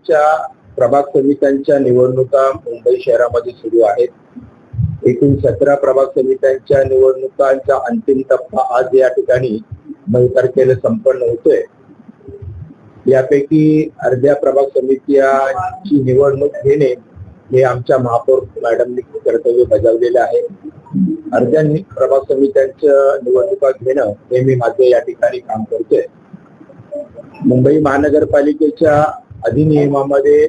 महापालिकेच्या प्रभाग समित्यांच्या निवडणुका मुंबई शहरामध्ये सुरू आहेत। एकूण 17 प्रभाग समित्यांच्या निवडणुकांचा अंतिम टप्पा आज या ठिकाणी 9 तारखेला संपन्न होतोय। यापैकी अर्ध्या प्रभाग समित्यांची निवडणूक घेणे हे आमच्या महापौर मॅडमनी कर्तव्य बजावलेले आहे। अर्ध्या प्रभाग समित्यांच्या निवडणुका घेणं हे मी माझे या ठिकाणी काम करतोय। मुंबई महानगरपालिकेच्या अधिनियमामध्ये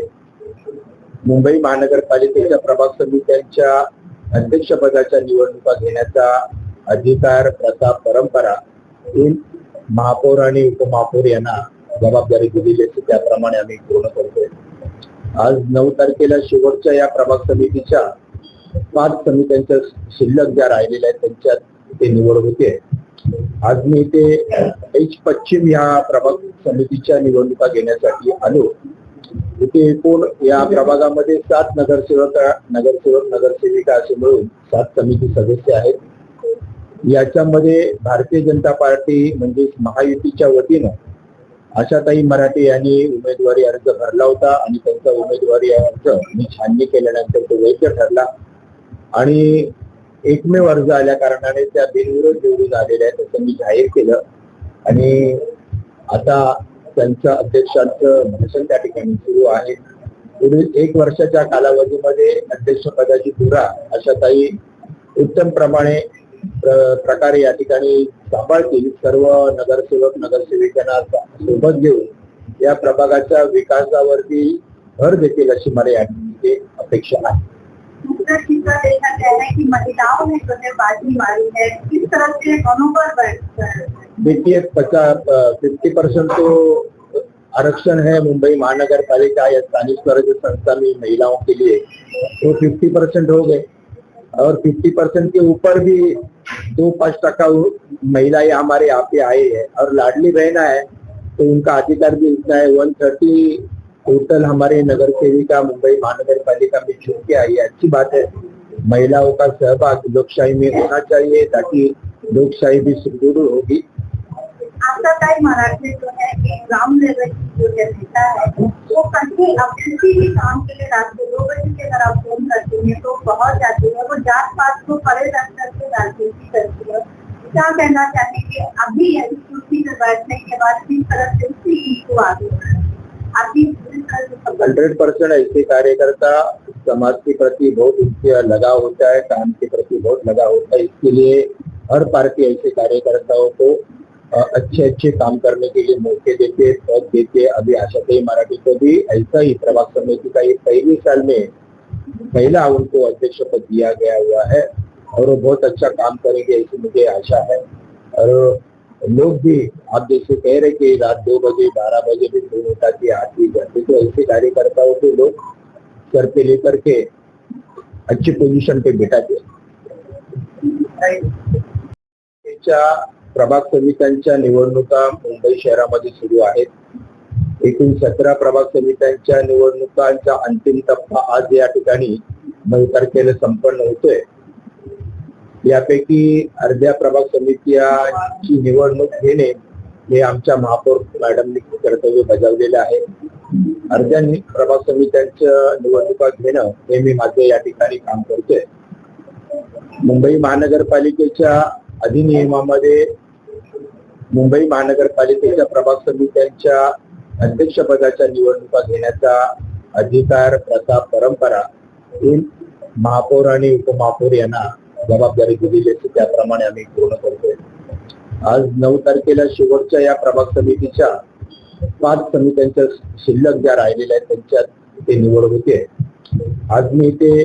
मुंबई महानगरपालिकेच्या प्रभाग समित्यांच्या अध्यक्षपदाच्या निवडणुका घेण्याचा अधिकार, प्रथा, परंपरा ही महापौर आणि उपमहापौर यांना जबाबदारी दिलेली असते, त्याप्रमाणे आम्ही पूर्ण करतोय। आज 9 तारखेला शेवटच्या या प्रभाग समितीच्या 5 समित्यांच्या शिल्लक ज्या राहिलेल्या आहेत त्यांच्यात ते निवड होते। आज मी इथे पश्चिम या प्रभाग समितीच्या निवडणुका घेण्यासाठी आलो। इथे एकूण या प्रभागामध्ये 7 नगरसेवक, नगरसेविका असे मिळून 7 समिती सदस्य आहेत। याच्यामध्ये भारतीय जनता पार्टी म्हणजे महायुतीच्या वतीनं आशाताई मराठे यांनी उमेदवारी अर्ज भरला होता आणि त्यांचा उमेदवारी अर्ज मी छाननी केल्यानंतर तो वैध ठरला आणि एकमेव अर्ज आल्या कारणाने त्या बिनविरोध निवडून आलेल्या आहेत असं मी जाहीर केलं आणि आता त्यांच्या अध्यक्षांचं भाषण त्या ठिकाणी सुरू आहे। पुढील 1 वर्षाच्या कालावधीमध्ये अध्यक्षपदाची धुरा आशाताई उत्तम प्रकारे या ठिकाणी सांभाळतील। सर्व नगरसेवक, नगरसेविकांना सोबत घेऊन या प्रभागाच्या विकासावरती भर देतील अशी मला या ठिकाणी अपेक्षा आहे। दूसरा चीज़ देखा गया है कि महिलाओं ने जो है बाजी मारी है, किस तरह से मनोबल देखिए 50% तो आरक्षण है मुंबई महानगर पालिका या स्थानीय स्वराज्य संस्था में महिलाओं के लिए, तो 50% हो गए और 50% के ऊपर भी 2-5% महिलाएं हमारे यहाँ पे आई है और लाडली बहना है तो उनका अधिकार भी उतना है। 130 टोटल हमारे नगर सेविका मुंबई महानगर पालिका में चुन के आई है। अच्छी बात है, महिलाओं का सहभाग लोकशाही में होना चाहिए ताकि लोकशाही भी सुदृढ़ होगी। आपका टाइम मराठी जो है एक ग्राउंड लेवल की जो है नेता है वो कहीं अब किसी भी काम के लिए रात को 2 बजे के अगर आप फोन करते हैं तो पहुंच जाती है, वो जात पात को परे रख करके राजनीति करती है। क्या कहना चाहेंगे अभी कुर्सी में बैठने के बाद किस तरह से उसी चीज को आगे 100% ऐसे कार्यकर्ता समाज के प्रति बहुत उनका लगाव होता है, काम के प्रति बहुत लगाव होता है। इसके लिए हर पार्टी ऐसे कार्यकर्ताओं को अच्छे काम करने के लिए मौके देते, पद देते। अभी आशाताई मराठे को भी ऐसा ही प्रभाग समिति का ये 1 साल में पहला उनको अध्यक्ष पद दिया गया हुआ है और वो बहुत अच्छा काम करेंगे ऐसी मुझे आशा है। और लोग भी आप जैसे कह रहे कि रात 2 बजे 12 बजे भी फोन उठा के आती जाती, तो ऐसे कार्यकर्ताओं को लोग सर पे लेकर के अच्छी पोजीशन पे बिठाते। प्रभाग समित्यांच्या निवडणुका मुंबई शहरामध्ये सुरू आहेत। एकूण 17 प्रभाग समित्यांच्या निवडणुकांचा अंतिम टप्पा आज या ठिकाणी 9 तारखेला संपन्न होतोय। यापैकी अर्ध्या प्रभाग समित्यांची निवडणूक घेणे हे आमच्या महापौर मॅडमनी कर्तव्य बजावलेले आहे। अर्ध्या प्रभाग समित्यांच्या निवडणुका घेणं हे मी माझे या ठिकाणी काम करतोय। मुंबई महानगरपालिकेच्या अधिनियमामध्ये मुंबई महानगरपालिकेच्या प्रभाग समित्यांच्या अध्यक्षपदाच्या निवडणुका घेण्याचा अधिकार, प्रथा, परंपरा ही महापौर आणि उपमहापौर यांना जबाबदारी दिलेली असते, त्याप्रमाणे आम्ही पूर्ण करतोय। आज 9 तारखेला शेवटच्या या प्रभाग समितीच्या 5 समित्यांच्या शिल्लक ज्या राहिलेल्या आहेत त्यांच्यात ते निवड होते। आज मी इथे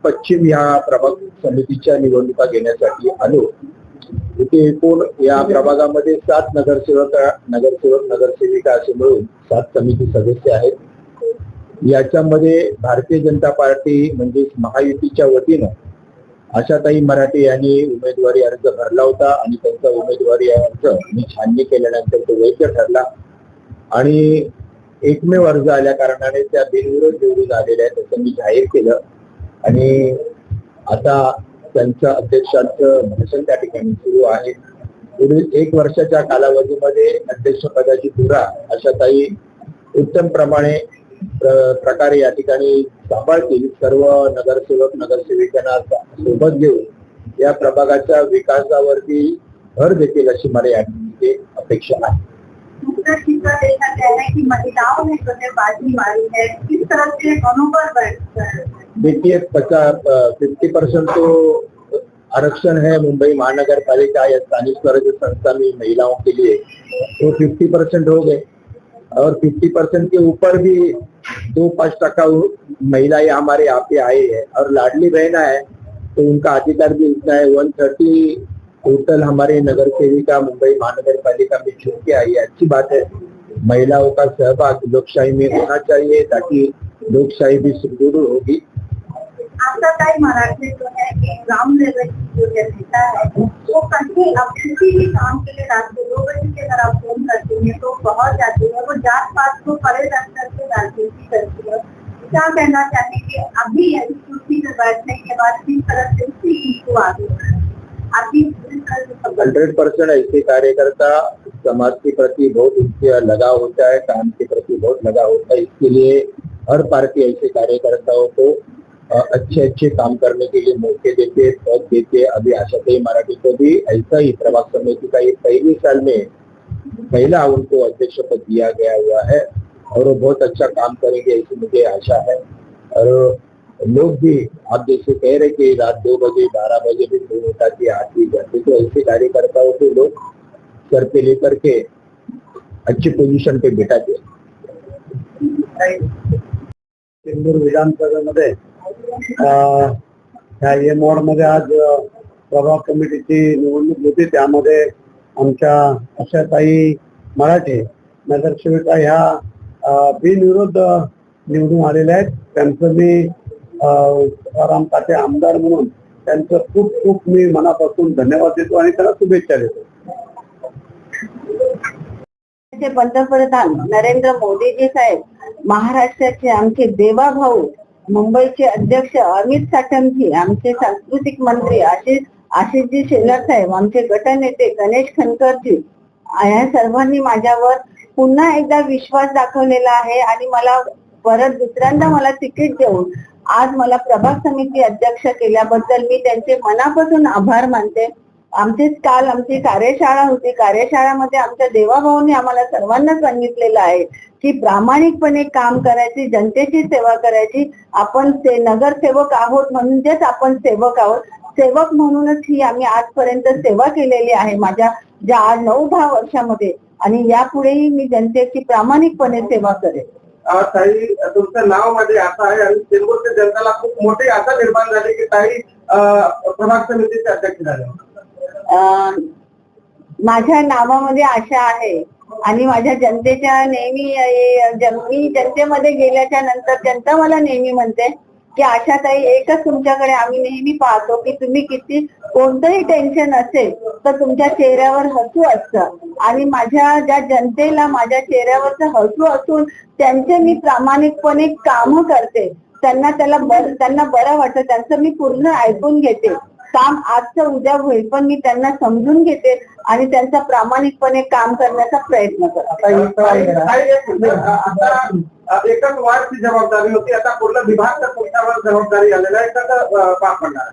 पश्चिम या प्रभाग समितीच्या निवडणुका घेण्यासाठी आलो। इथे एकूण या प्रभागामध्ये 7 नगरसेवक, नगरसेविका असे मिळून 7 समिती सदस्य आहेत। याच्यामध्ये भारतीय जनता पार्टी म्हणजे महायुतीच्या वतीनं आशाताई मराठे यांनी उमेदवारी अर्ज भरला होता आणि त्यांचा उमेदवारी अर्ज मी छाननी केल्यानंतर तो वैध ठरला आणि एकमेव अर्ज आल्या कारणाने त्या बिनविरोध निवडून आलेल्या आहेत असं मी जाहीर केलं आणि आता त्यांच्या अध्यक्षांचं भाषण त्या ठिकाणी सुरू आहे। पुढील 1 वर्षाच्या कालावधीमध्ये अध्यक्षपदाची धुरा आशाताई उत्तम प्रकारे या ठिकाणी सांभाळतील. सर्व नगरसेवक नगरसेविकांना सोबत घेऊन या प्रभागाच्या विकासावरती भर देतील अशी मला या ठिकाणी अपेक्षा आहे. दूसरा चीज का देखा गया है कि महिलाओं ने जो है बाजी मारी है, किस तरह से मनोबल बढ़ देखिए 50% तो आरक्षण है मुंबई महानगर पालिका या स्थानीय स्वराज्य संस्था में महिलाओं के लिए, तो 50% हो गए और 50% के ऊपर भी 2-5% महिलाएं हमारे यहाँ पे आए हैं और लाडली बहना है तो उनका अधिकार भी उतना है। 130 टोटल हमारे नगर सेविका मुंबई महानगर पालिका में चुन के आई है। अच्छी बात है, महिलाओं का सहभाग लोकशाही में होना चाहिए ताकि लोकशाही भी सुदृढ़ होगी। आपका टाइम मराठी जो है कि ग्राम लेवल की जो नेता है वो कहीं अब किसी भी काम के लिए रात को 2 बजे के अगर आप फोन करती है तो पहुंच जाती है। वो जात पात को परे रख करके राजनीति करती है। क्या कहना चाहेंगे अभी कुर्सी में बैठने के बाद किस तरह से उसी चीज को आगे अभी 100% ऐसे कार्यकर्ता समाज के प्रति बहुत उनका लगाव होता है, काम के प्रति बहुत लगाव होता है। इसके लिए हर पार्टी ऐसे कार्यकर्ताओं को अच्छे काम करने के लिए मौके देते, पद देते। अभी आशाताई मराठी को भी ऐसा ही प्रभाग समिति का ये पहले साल में पहला उनको अध्यक्ष पद दिया गया हुआ है और वो बहुत अच्छा काम करेंगे ऐसी मुझे आशा है। और लोग भी आप जैसे कह रहे कि रात 2 बजे 12 बजे भी फोन उठाती आती जाती, तो ऐसे कार्यकर्ताओं को लोग सर पे लेकर के अच्छी पोजीशन पे बिठाते। चेंबूर विधानसभेमध्ये ह्या एम वॉर्ड मध्ये आज प्रभाग कमिटीची निवडणूक होती। त्यामध्ये आमच्या आशाताई मराठे नगरसेविका ह्या बिनविरोध निवडून आलेल्या आहेत। त्यांचं मी तुकाराम काटे आमदार म्हणून त्यांचं खूप खूप मी मनापासून धन्यवाद देतो आणि त्यांना शुभेच्छा देतो। पंतप्रधान नरेंद्र मोदीजी साहेब, महाराष्ट्राचे आमचे देवाभाऊ, मुंबईचे अध्यक्ष अमित साटमजी, आमचे सांस्कृतिक मंत्री आशिषजी शेलार साहेब, आमचे गटनेते गणेश खनकरजी, या सर्वांनी माझ्यावर पुन्हा एकदा विश्वास दाखवलेला आहे आणि मला परत दुसऱ्यांदा मला तिकीट देऊन आज मला प्रभाग समिती अध्यक्ष केल्याबद्दल मी त्यांचे मनापासून आभार मानते। काल आमची कार्यशाळा होती। कार्यशाळामध्ये आमच्या देवाभाऊंनी आम्हाला सर्वांना सांगितलेलं आहे की प्रामाणिकपणे काम करायची, जनतेची सेवा करायची। आपण नगरसेवक आहोत म्हणजेच आपण सेवक आहोत। सेवक म्हणूनच ही आम्ही आजपर्यंत सेवा केलेली आहे माझ्या ज्या 9-10 वर्षामध्ये, आणि यापुढेही मी जनतेची प्रामाणिकपणे सेवा करेन। ताई, तुमचं नाव मध्ये असं आहे आणि चेंबूरच्या जनतेला खूप मोठी आशा निर्माण झाली की ताई प्रभाग समितीचे अध्यक्ष झाले। माझ्या नावामध्ये आशा आहे आणि माझ्या जनतेच्या मी जनतेमध्ये गेल्याच्या नंतर जनता मला नेहमी म्हणते की आशाताई, एकच तुमच्याकडे आम्ही नेहमी पाहतो की तुम्ही किती कोणतंही टेन्शन असेल तर तुमच्या चेहऱ्यावर हसू असतं, आणि माझ्या ज्या जनतेला माझ्या चेहऱ्यावरचं हसू असून त्यांचे मी प्रामाणिकपणे काम करते, त्यांना बरं वाटतं, त्यांचं मी पूर्ण ऐकून घेते। काम आजचं उद्या होईल पण मी त्यांना समजून घेते आणि त्यांचा प्रामाणिकपणे काम करण्याचा प्रयत्न करते। एकच वार्डची जबाबदारी होती, आता पूर्ण विभाग तुमच्यावर जबाबदारी आलेला आहे, कसं पार पडणार?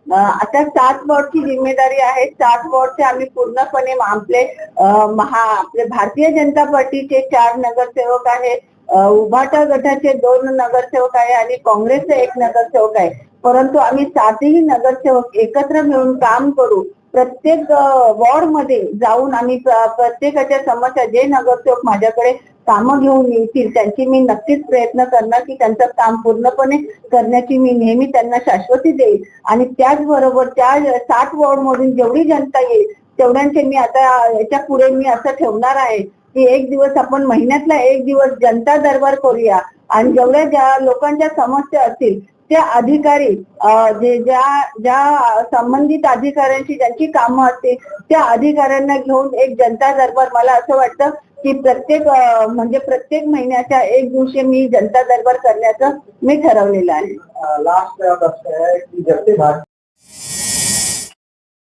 आता 7 वॉर्डची जिम्मेदारी आहे। 7 वॉर्डचे आम्ही पूर्णपणे आपले भारतीय जनता पार्टीचे 4 नगरसेवक आहे, उभाटा गटाचे 2 नगरसेवक आहे आणि काँग्रेसचे 1 नगरसेवक आहे। परंतु आम्ही 7ही नगरसेवक एकत्र मिळून काम करू। प्रत्येक वॉर्ड मध्ये जाऊन आम्ही प्रत्येकाच्या समस्या, जे नगरसेवक माझ्याकडे कामं घेऊन येतील त्यांची मी नक्कीच प्रयत्न करणार की त्यांचं काम पूर्णपणे करण्याची मी नेहमी त्यांना शाश्वती देईल। आणि त्याचबरोबर त्या 7 वॉर्ड मधून जेवढी जनता येईल तेवढ्यांचे मी आता याच्या पुढे मी असं ठेवणार आहे की एक दिवस आपण महिन्यातला एक दिवस जनता दरबार करूया आणि जेवढ्या ज्या लोकांच्या समस्या असतील त्या अधिकारी ज्या संबंधित अधिकाऱ्यांची ज्यांची कामं असतील त्या अधिकाऱ्यांना घेऊन एक जनता दरबार, मला असं वाटतं की प्रत्येक महिन्याच्या 1 दिवशी मी जनता दरबार करण्याचं मी ठरवलेलं आहे। लास्ट है कि जब से